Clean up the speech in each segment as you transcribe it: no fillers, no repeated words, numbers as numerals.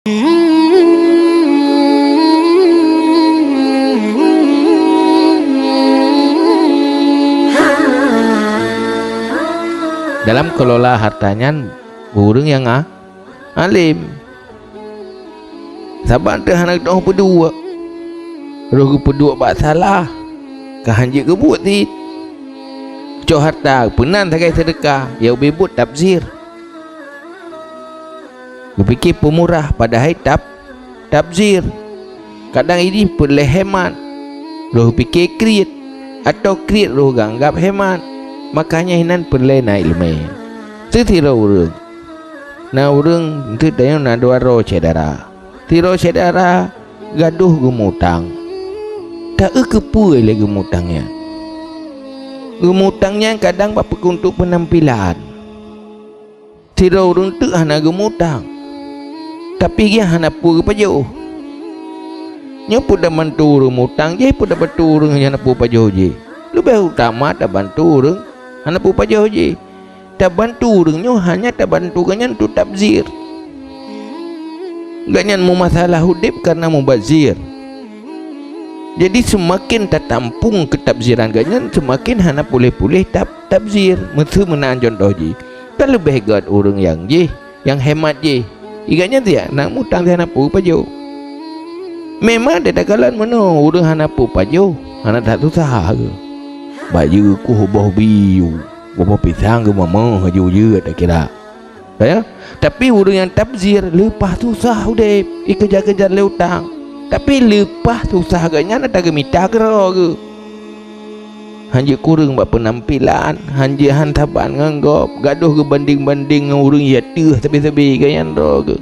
Dalam kelola hartanya burung yang alim. Saban teh anak dah pedua. Roh pedua bak salah. Kahanji ke buat ti. Cok harta penan sagai sedekah, ya bebut tabzir. Berfikir pemurah padahal tabzir. Kadang ini perlu hemat. Roh fikir kriit atau kriit roh anggap hemat. Makanya hinan perlu naik ilmu. Setira urang. Na urang itu dayang na dua roh cedera. Tiro cedera gaduh gemutang. Tak kepu le gemutangnya. Gemutangnya kadang bapak untuk penampilan. Tiro urang tu hana gemutang. Tapi dia hana pu pajo. Nya pu dah bantu urang mutang je pu dah bantu urang hana pu pajo je. Lebih utama dah bantu urang hana pu pajo je. Tak bantu urangnya hanya tak bantu ganyan tu tabzir. Ganyan mu masalah hudip karena mubazir. Jadi semakin tak tampung ketabziran ganyan semakin hana pulih-pulih tabzir. Mesti menang contoh je. Tak lebih hebat orang yang je, yang hemat je. Iganya dia nak mutang dia hana pu pajo. Memang dia dakalan mana orang hana pu pajo, hana tak susah ke. Baju ku hobah biu. Bapa pisang ke mama haju je tak kira. Ya? Tapi orang yang tabzir lepas susah udah kejar-kejar le utang. Tapi lepas susah agaknya nak tak minta kera ke. Hanya kurang buat penampilan, hanya hantaban nganggap gaduh ke banding-banding dengan orang yang tuh tapi-tapi ganyan ke.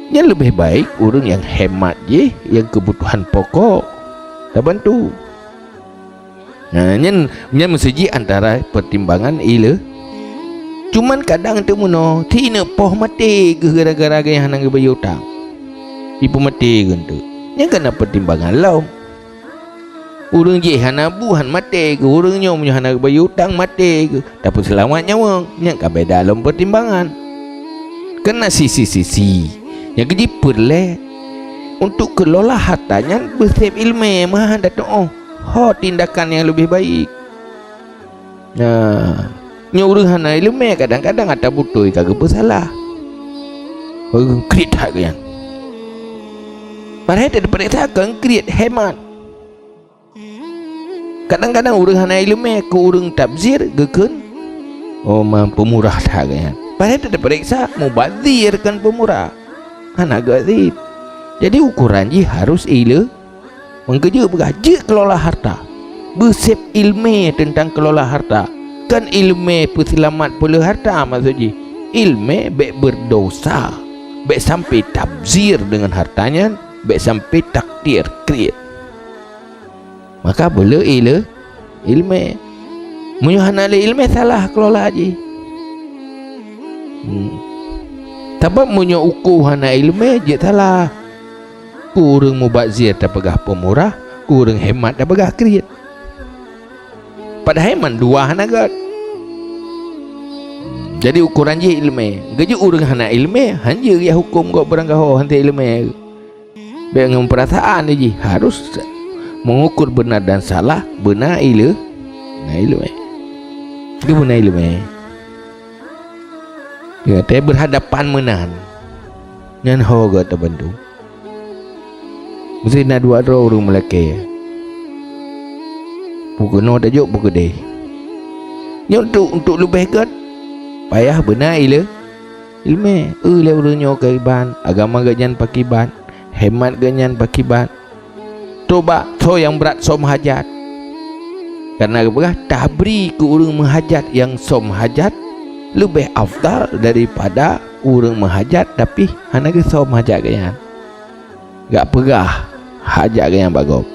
Yang lebih baik orang yang hemat je, yang kebutuhan pokok tak bantu. Nah, nyen mesti antara pertimbangan ila. Cuman kadang tu mono tina poh mati ke gara-gara yang hanang bayu utang. Ibu mati gentu. Nyen kena pertimbangan laum. Urang je hana buhan mati ke urang nyom hana bayu utang mati ke. Tapi selamat nyawa. Nyen ka beda dalam pertimbangan. Kena sisi-sisi. Yang keji perle untuk kelola hartanya bersep ilmu mah datang tindakan yang lebih baik. Nah, nyuruh hana ilmu kadang-kadang ada butuh kagak bersalah. Krit hak yang. Padahal tak diperiksa kan krit hemat. Kadang-kadang urang hana ilmu ke urang tabzir geken. Mampu murah hak yang. Padahal tak diperiksa mubazir kan pemurah. Hana gazib. Jadi ukuran je harus ila mengkerja bergaji kelola harta. Bersep ilmu tentang kelola harta. Kan ilmu perselamat pula harta maksudnya. Ilmu baik berdosa, baik sampai tabzir dengan hartanya, baik sampai takdir kreat. Maka boleh ila ilmu. Menyuhana ilmu salah kelola je. Tapi punya ukur hana ilmu je salah. Kurang mubazir tak pegah pemurah, kurang hemat tak pegah kreat. Padahal hemat dua hana gad. Jadi ukuran je ilmu. Gaji urang hana ilmu, hanya dia hukum kau beranggaho hantar ilmu. Dengan perasaan je harus mengukur benar dan salah, benar ilmu. Nah ilmu. Dia benar ilmu. Ya, dia berhadapan menan. Nyan hoga terbantu. Mesti nak dua orang melaki. Pukul no tajuk pukul deh. Ni untuk lebih kan. Payah benar ilmu. Le urangnya kaiban, agama ganyan pakiban, hemat ganyan pakiban. Toba so yang berat som hajat. Karena apa? Tabri ke urang menghajat yang som hajat lebih afdal daripada urang menghajat tapi hana ke som hajat ganyan. Gak pegah hajat yang bagus.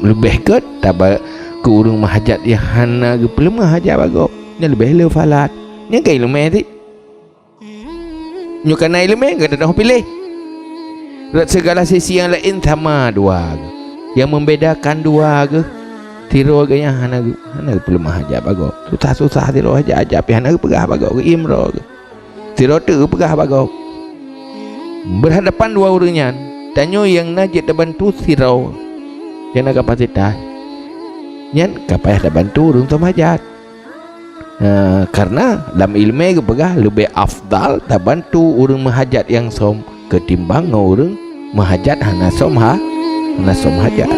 Lebih ke tabak ke urang mahajat yang hana ke pelema hajat bagus. Ni lebih le falat. Ni ke ilmu ti. Nyu kana ilmu ke dah pilih. Rat segala sisi yang lain sama dua. Yang membedakan dua ke tiro ke yang hana ke pelema hajat bagus. Susah-susah tiro hajat tapi hana ke pegah bagus ke imro ke. Tiro tu pegah bagus. berhadapan dua orangnya, tanyo yang najik dah bantu sirau yang nak kapasitas nyan kapayah dah bantu orang tu hajat. Karena dalam ilmu kepegah lebih afdal dah bantu orang mahajat yang som ketimbang orang mahajat hana som hajat.